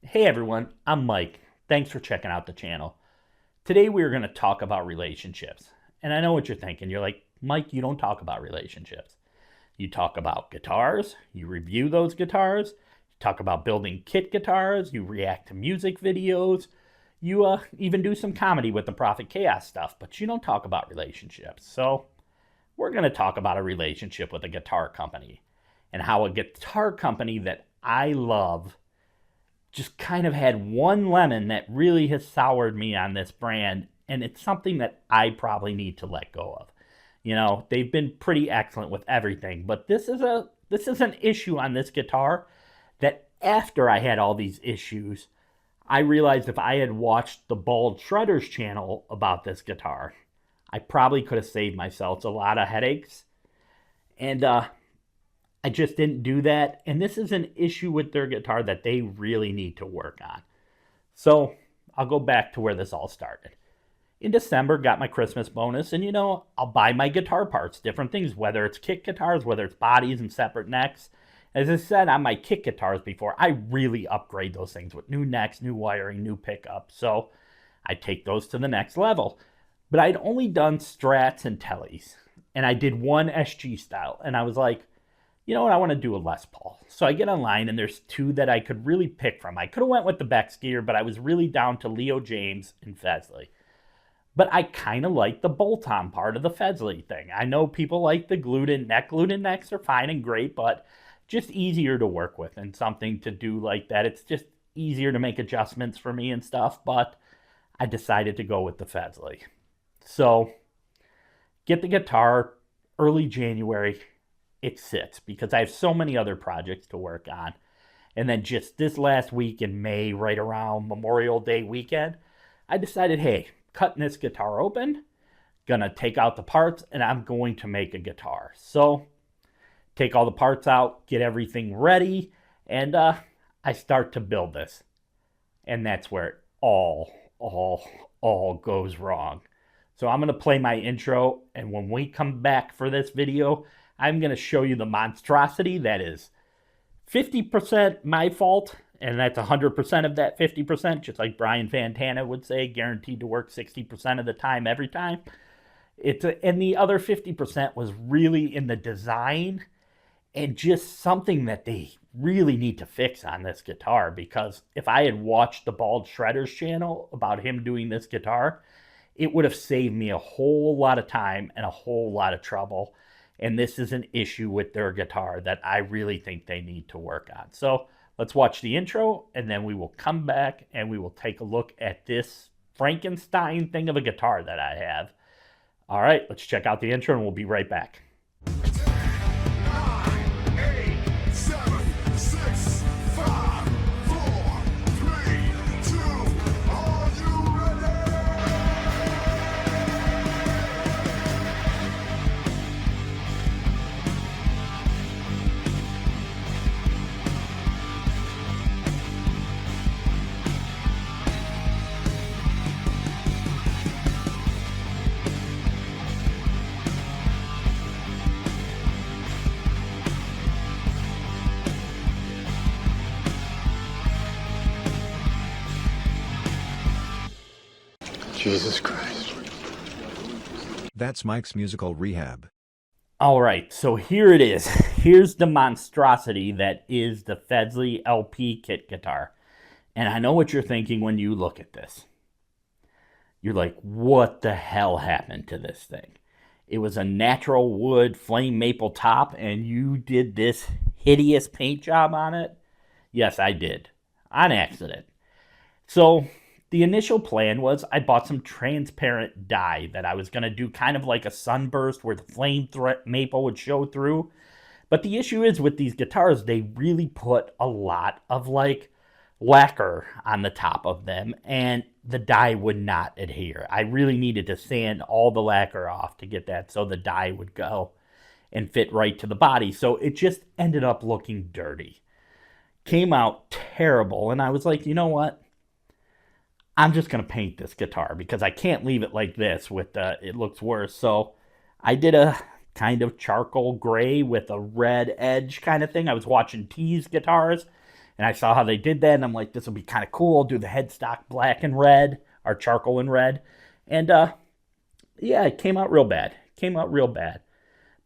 Hey everyone, I'm Mike. Thanks for checking out the channel. Today we're going to talk about relationships. And I know what you're thinking. You're like, Mike, you don't talk about relationships. You talk about guitars, you review those guitars, you talk about building kit guitars, you react to music videos, you even do some comedy with the Prophet Chaos stuff, but you don't talk about relationships. So we're going to talk about a relationship with a guitar company and how a guitar company that I love just kind of had one lemon that really has soured me on this brand, and it's something that I probably need to let go of. You know, they've been pretty excellent with everything, but this is an issue on this guitar that after I had all these issues, I realized if I had watched the Bald Shredder's channel about this guitar, I probably could have saved myself a lot of headaches. And I just didn't do that. And this is an issue with their guitar that they really need to work on. So I'll go back to where this all started. In December, got my Christmas bonus, and I'll buy my guitar parts, different things, whether it's kick guitars, whether it's bodies and separate necks. As I said on my kick guitars before, I really upgrade those things with new necks, new wiring, new pickups. So I take those to the next level. But I'd only done Strats and Tellys, and I did one SG style, and I was like, you know what, I want to do a Les Paul. So I get online and there's two that I could really pick from. I could have went with the Beck's gear, but I was really down to Leo James and Fesley. But I kind of like the bolt-on part of the Fesley thing. I know people like the glued-in neck. Glued-in necks are fine and great, but just easier to work with and something to do like that. It's just easier to make adjustments for me and stuff, but I decided to go with the Fesley. So get the guitar early January. It sits because I have so many other projects to work on. And then just this last week in May, right around Memorial Day weekend, I decided, hey, cutting this guitar open, gonna take out the parts, and I'm going to make a guitar. So take all the parts out, get everything ready, and I start to build this. And that's where it all goes wrong. So I'm gonna play my intro, and when we come back for this video, I'm going to show you the monstrosity that is 50% my fault, and that's 100% of that 50%, just like Brian Fantana would say, guaranteed to work 60% of the time every time. And the other 50% was really in the design and just something that they really need to fix on this guitar, because if I had watched the Bald Shredder's channel about him doing this guitar, it would have saved me a whole lot of time and a whole lot of trouble. And this is an issue with their guitar that I really think they need to work on. So let's watch the intro, and then we will come back and we will take a look at this Frankenstein thing of a guitar that I have. All right, let's check out the intro and we'll be right back. Jesus Christ. That's Mike's musical rehab. All right, so here it is. Here's the monstrosity that is the Fesley LP kit guitar. And I know what you're thinking when you look at this. You're like, what the hell happened to this thing? It was a natural wood flame maple top, and you did this hideous paint job on it? Yes, I did. On accident. So the initial plan was I bought some transparent dye that I was going to do kind of like a sunburst where the flame maple would show through. But the issue is with these guitars, they really put a lot of like lacquer on the top of them, and the dye would not adhere. I really needed to sand all the lacquer off to get that so the dye would go and fit right to the body. So it just ended up looking dirty. Came out terrible, and I was like, you know what? I'm just going to paint this guitar because I can't leave it like this with it looks worse. So I did a kind of charcoal gray with a red edge kind of thing. I was watching T's guitars And I saw how they did that, and I'm like, this will be kind of cool. I'll do the headstock black and red, or charcoal and red. And yeah, it came out real bad. Came out real bad.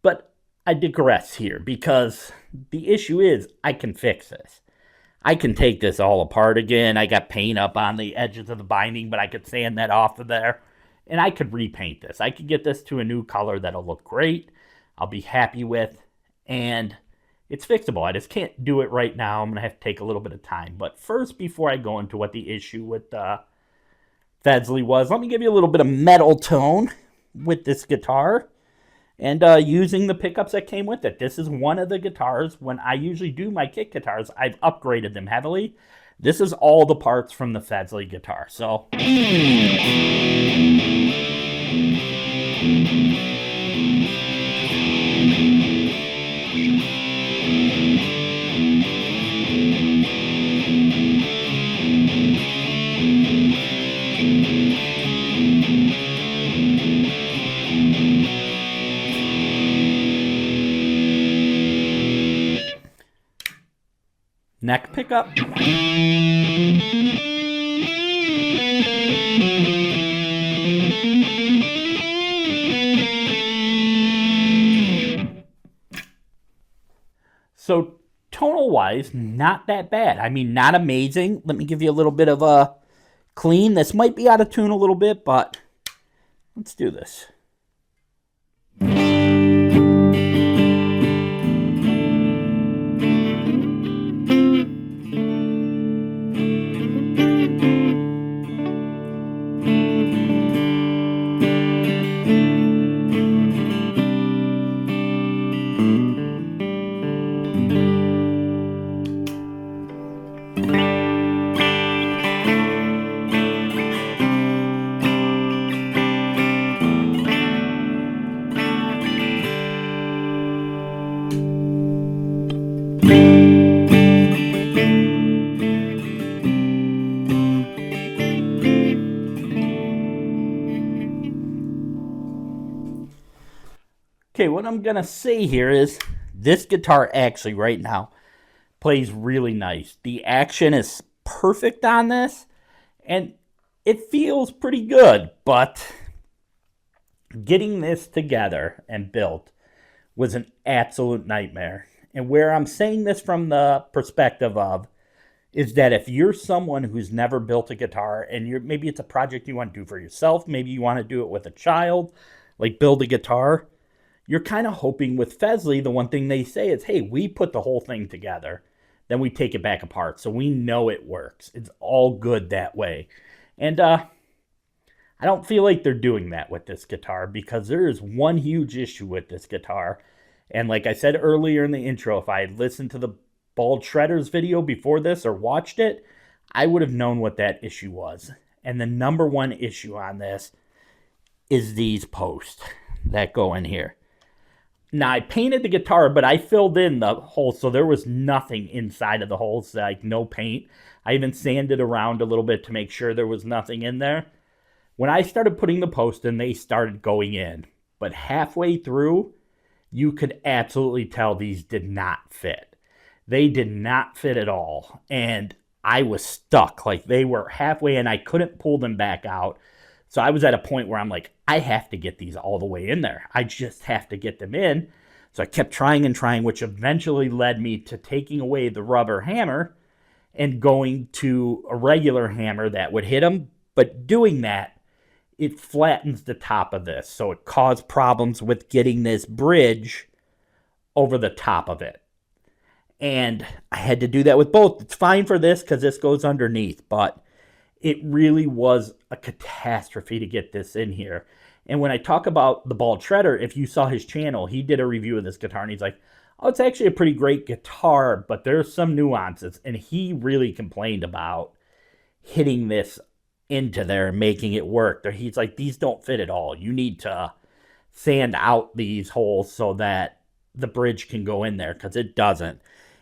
But I digress here because the issue is I can fix this. I can take this all apart again. I got paint up on the edges of the binding, but I could sand that off of there. And I could repaint this. I could get this to a new color that'll look great. I'll be happy with. And it's fixable. I just can't do it right now. I'm going to have to take a little bit of time. But first, before I go into what the issue with Fesley was, let me give you a little bit of metal tone with this guitar. And using the pickups that came with it. This is one of the guitars. When I usually do my kit guitars, I've upgraded them heavily. This is all the parts from the Fesley guitar. So neck pickup. So tonal wise, not that bad. I mean, not amazing. Let me give you a little bit of a clean. This might be out of tune a little bit, but let's do this. Okay, what I'm going to say here is this guitar actually right now plays really nice. The action is perfect on this, and it feels pretty good, but getting this together and built was an absolute nightmare. And where I'm saying this from the perspective of is that if you're someone who's never built a guitar and maybe it's a project you want to do for yourself, maybe you want to do it with a child, like build a guitar, you're kind of hoping with Fesley, the one thing they say is, hey, we put the whole thing together, then we take it back apart, so we know it works. It's all good that way. And I don't feel like they're doing that with this guitar because there is one huge issue with this guitar. And like I said earlier in the intro, if I had listened to the Bald Shredders video before this or watched it, I would have known what that issue was. And the number one issue on this is these posts that go in here. Now, I painted the guitar, but I filled in the holes, so there was nothing inside of the holes, like no paint. I even sanded around a little bit to make sure there was nothing in there. When I started putting the post in, they started going in. But halfway through, you could absolutely tell these did not fit. They did not fit at all. And I was stuck. Like, they were halfway and I couldn't pull them back out. So I was at a point where I'm like, I have to get these all the way in there. I just have to get them in. So I kept trying and trying, which eventually led me to taking away the rubber hammer and going to a regular hammer that would hit them. But doing that, it flattens the top of this. So it caused problems with getting this bridge over the top of it. And I had to do that with both. It's fine for this because this goes underneath, but it really was a catastrophe to get this in here. And when I talk about the Bald Shredder, if you saw his channel, he did a review of this guitar and he's like, oh, it's actually a pretty great guitar, but there's some nuances. And he really complained about hitting this into there and making it work. He's like, these don't fit at all. You need to sand out these holes so that the bridge can go in there because it doesn't.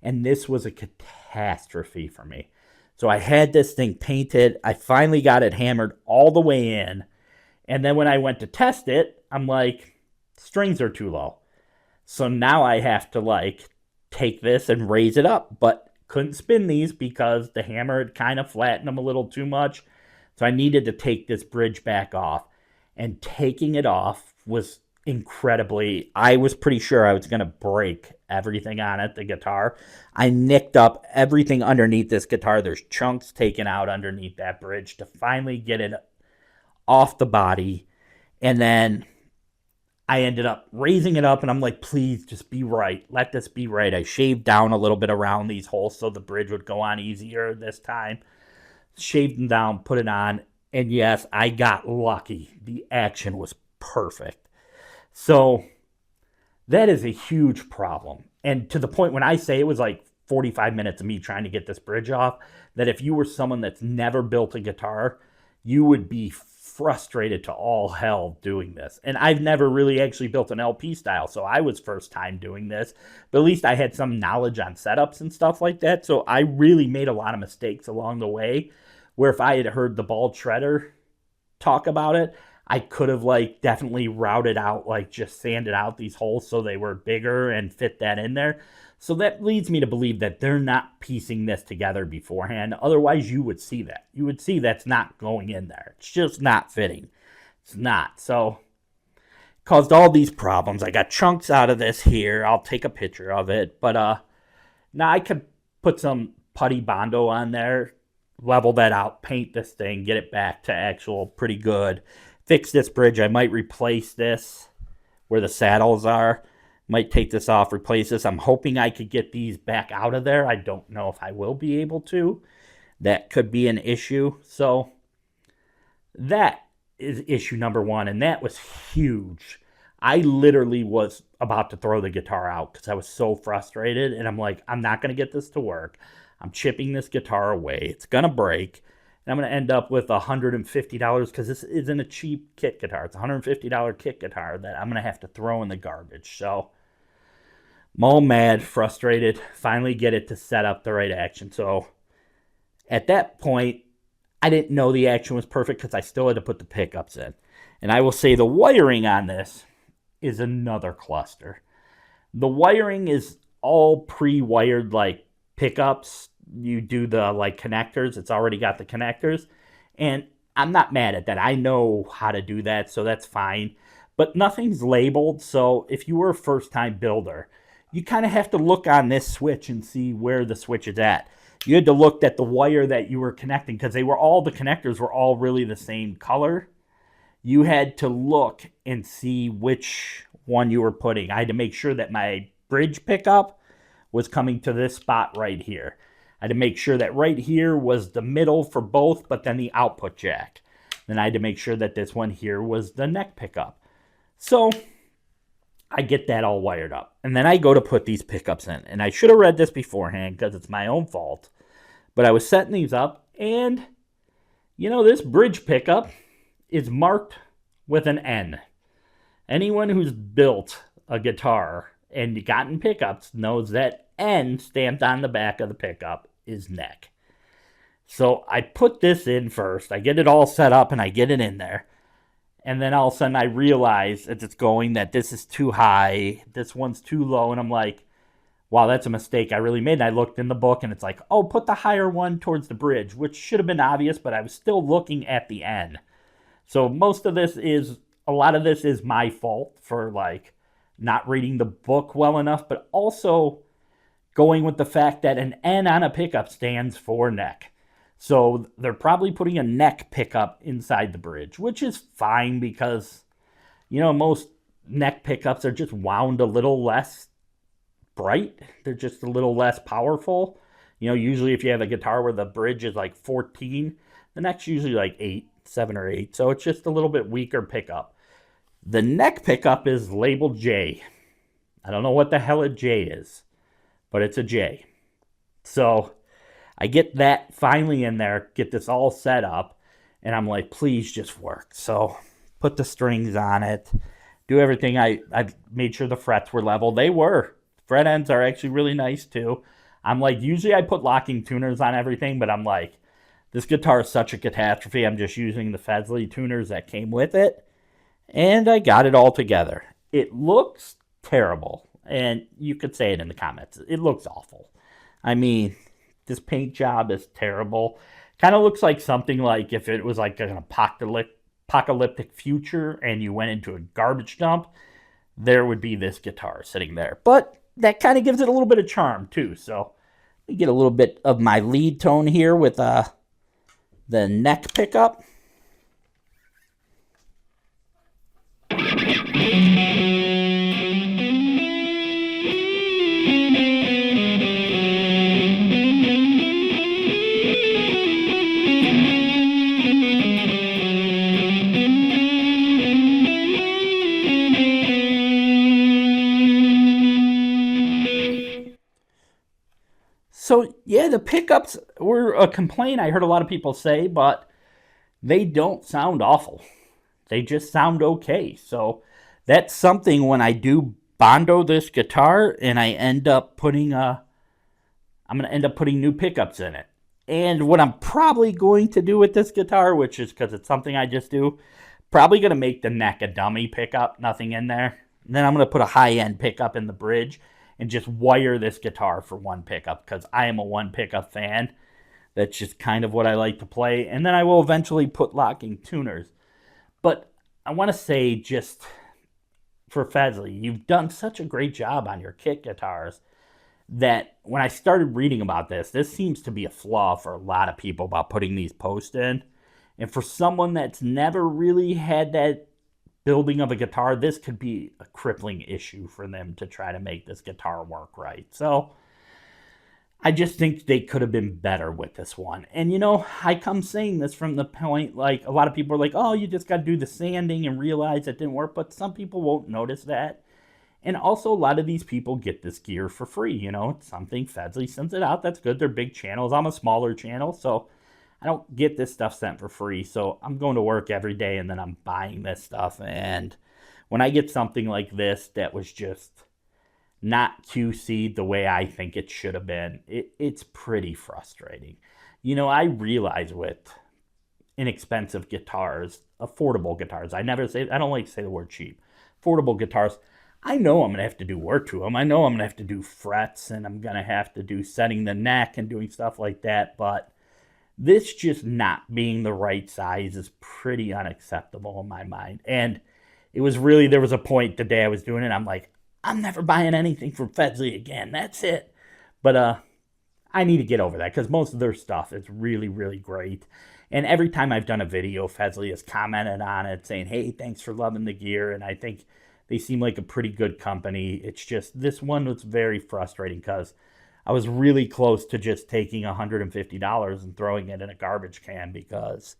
And this was a catastrophe for me. So I had this thing painted. I finally got it hammered all the way in. And then when I went to test it, I'm like, strings are too low. So now I have to like take this and raise it up. But couldn't spin these because the hammer had kind of flattened them a little too much. So I needed to take this bridge back off. And taking it off was incredibly, I was pretty sure I was going to break everything on it, the guitar. I nicked up everything underneath this guitar. There's chunks taken out underneath that bridge to finally get it off the body. And then I ended up raising it up, and I'm like, please just be right. Let this be right. I shaved down a little bit around these holes so the bridge would go on easier this time. Shaved them down, put it on, and yes, I got lucky. The action was perfect. So that is a huge problem. And to the point when I say it was like 45 minutes of me trying to get this bridge off, that if you were someone that's never built a guitar, you would be frustrated to all hell doing this. And I've never really actually built an LP style, so I was first time doing this. But at least I had some knowledge on setups and stuff like that, so I really made a lot of mistakes along the way, where if I had heard the bald shredder talk about it, I could have like definitely routed out, like just sanded out these holes so they were bigger and fit that in there. So that leads me to believe that they're not piecing this together beforehand. Otherwise, you would see that. You would see that's not going in there. It's just not fitting. It's not. So it caused all these problems. I got chunks out of this here. I'll take a picture of it. But now I could put some putty Bondo on there, level that out, paint this thing, get it back to actual pretty good. Fix this bridge. I might replace this where the saddles are. Might take this off, replace this. I'm hoping I could get these back out of there. I don't know if I will be able to. That could be an issue. So that is issue number one, and that was huge. I literally was about to throw the guitar out because I was so frustrated, and I'm like, I'm not going to get this to work. I'm chipping this guitar away. It's going to break. And I'm going to end up with $150 because this isn't a cheap kit guitar. It's a $150 kit guitar that I'm going to have to throw in the garbage. So I'm all mad, frustrated, finally get it to set up the right action. So at that point, I didn't know the action was perfect because I still had to put the pickups in. And I will say the wiring on this is another cluster. The wiring is all pre-wired like pickups. You do the like connectors. It's already got the connectors. And I'm not mad at that. I know how to do that, so that's fine. But nothing's labeled, so if you were a first-time builder, you kind of have to look on this switch and see where the switch is at. You had to look at the wire that you were connecting because the connectors were all really the same color. You had to look and see which one you were putting. I had to make sure that my bridge pickup was coming to this spot right here. I had to make sure that right here was the middle for both, but then the output jack. Then I had to make sure that this one here was the neck pickup. So I get that all wired up. And then I go to put these pickups in. And I should have read this beforehand because it's my own fault. But I was setting these up, and, this bridge pickup is marked with an N. Anyone who's built a guitar and gotten pickups knows that N stamped on the back of the pickup is neck. So I put this in first. I get it all set up, and I get it in there. And then all of a sudden I realize as it's going that this is too high, this one's too low, and I'm like, wow, that's a mistake I really made. And I looked in the book, and it's like, oh, put the higher one towards the bridge, which should have been obvious, but I was still looking at the end. So a lot of this is my fault for like not reading the book well enough, but also going with the fact that an N on a pickup stands for neck. So they're probably putting a neck pickup inside the bridge, which is fine because, most neck pickups are just wound a little less bright. They're just a little less powerful. Usually if you have a guitar where the bridge is like 14, the neck's usually like 7 or 8. So it's just a little bit weaker pickup. The neck pickup is labeled J. I don't know what the hell a J is, but it's a J. So I get that finally in there, get this all set up, and I'm like, please just work. So put the strings on it, do everything. I made sure the frets were level. They were. Fret ends are actually really nice too. I'm like, usually I put locking tuners on everything, but I'm like, this guitar is such a catastrophe. I'm just using the Fesley tuners that came with it, and I got it all together. It looks terrible, and you could say it in the comments. It looks awful. I mean, This paint job is terrible. Kind of looks like something like if it was like an apocalyptic future and you went into a garbage dump, there would be this guitar sitting there. But that kind of gives it a little bit of charm too. So we get a little bit of my lead tone here with the neck pickup. So yeah, the pickups were a complaint I heard a lot of people say, but they don't sound awful. They just sound okay. So that's something when I do bondo this guitar and I end up putting I'm going to end up putting new pickups in it. And what I'm probably going to do with this guitar, which is because it's something I just do, probably going to make the neck a dummy pickup, nothing in there. And then I'm going to put a high-end pickup in the bridge and just wire this guitar for one pickup because I am a one pickup fan. That's just kind of what I like to play. And then I will eventually put locking tuners. But I want to say just for Fesley, you've done such a great job on your kit guitars that when I started reading about this seems to be a flaw for a lot of people about putting these posts in. And for someone that's never really had that building of a guitar, this could be a crippling issue for them to try to make this guitar work right. So I just think they could have been better with this one. And I come saying this from the point, like, a lot of people are like, oh, you just got to do the sanding and realize it didn't work. But some people won't notice that. And also, a lot of these people get this gear for free. It's something Fesley sends it out. That's good. They're big channels. I'm a smaller channel, so I don't get this stuff sent for free. So I'm going to work every day, and then I'm buying this stuff. And when I get something like this that was just not QC'd the way I think it should have been, it's pretty frustrating. I realize with inexpensive guitars, affordable guitars, I don't like to say the word cheap, affordable guitars, I know I'm going to have to do work to them. I know I'm going to have to do frets, and I'm going to have to do setting the neck and doing stuff like that. But this just not being the right size is pretty unacceptable in my mind. And it was really, there was a point the day I was doing it, I'm like, I'm never buying anything from Fesley again. That's it. But I need to get over that because most of their stuff is really, really great. And every time I've done a video, Fesley has commented on it saying, hey, thanks for loving the gear. And I think they seem like a pretty good company. It's just this one was very frustrating because I was really close to just taking $150 and throwing it in a garbage can because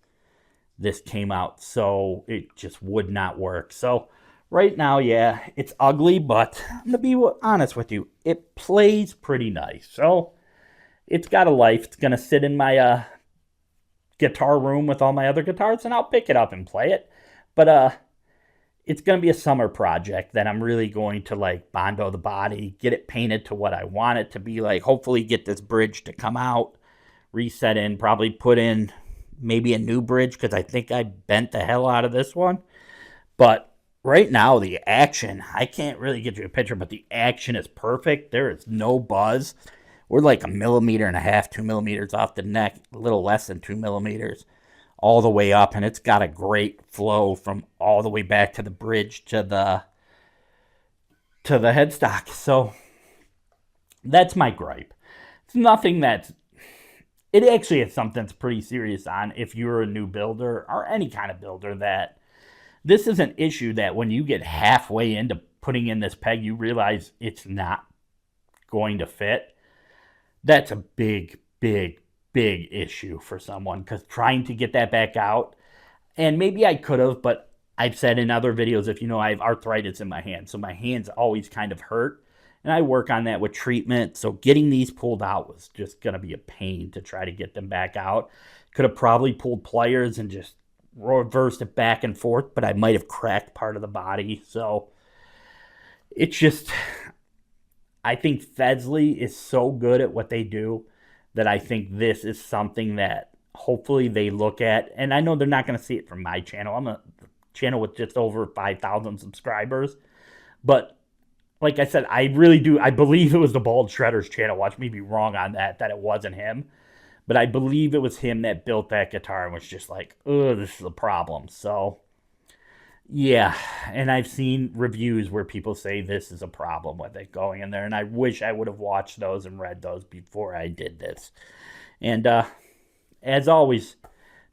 this came out so it just would not work. So right now, yeah, it's ugly, but I'm going to be honest with you. It plays pretty nice. So it's got a life. It's going to sit in my guitar room with all my other guitars, and I'll pick it up and play it. But it's going to be a summer project that I'm really going to like bondo the body, get it painted to what I want it to be like, hopefully get this bridge to come out, reset in, probably put in maybe a new bridge because I think I bent the hell out of this one. But right now, the action, I can't really get you a picture, but the action is perfect. There is no buzz. We're like 1.5 millimeters, 2 millimeters off the neck, a little less than 2 millimeters, all the way up. And it's got a great flow from all the way back to the bridge to the headstock. So that's my gripe. It's nothing it actually is something that's pretty serious on if you're a new builder or any kind of builder, that this is an issue that when you get halfway into putting in this peg, you realize it's not going to fit. That's a big, big, big issue for someone because trying to get that back out, and maybe I could have, but I've said in other videos, if I have arthritis in my hands, so my hands always kind of hurt, and I work on that with treatment. So getting these pulled out was just going to be a pain to try to get them back out. Could have probably pulled pliers and just reversed it back and forth, but I might have cracked part of the body. So it's just, I think Fesley is so good at what they do that I think this is something that hopefully they look at. And I know they're not going to see it from my channel. I'm a channel with just over 5,000 subscribers. But like I said, I really do. I believe it was the Bald Shredder's channel. Watch me be wrong on that it wasn't him. But I believe it was him that built that guitar and was just like, oh, this is a problem. So, yeah. And I've seen reviews where people say this is a problem with it going in there. And I wish I would have watched those and read those before I did this. And as always,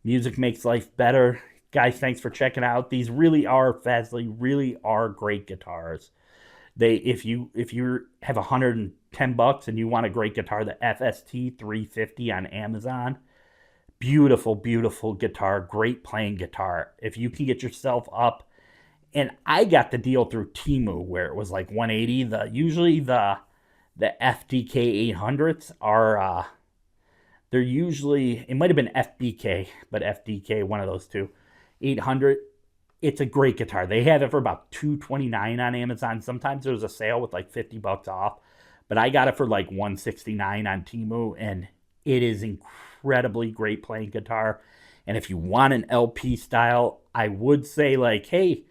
music makes life better. Guys, thanks for checking out. These really are, Fesley, really are great guitars. If you have $110 and you want a great guitar, the FST 350 on Amazon, beautiful, beautiful guitar, great playing guitar. If you can get yourself up, and I got the deal through Temu where it was like 180. Usually the FDK 800s are they're usually, it might have been FBK, but FDK, one of those two, 800. It's a great guitar. They have it for about $229 on Amazon. Sometimes there's a sale with like $50 off, but I got it for like $169 on Temu, and it is incredibly great playing guitar. And if you want an LP style, I would say like, hey,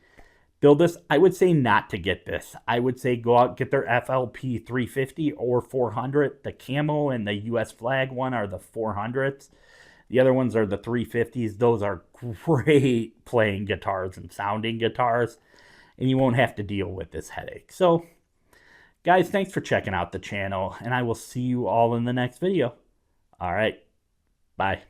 build this. I would say not to get this. I would say go out, get their FLP 350 or 400. The camo and the US flag one are the 400s. The other ones are the 350s. Those are great playing guitars and sounding guitars, and you won't have to deal with this headache. So, guys, thanks for checking out the channel, and I will see you all in the next video. All right, bye.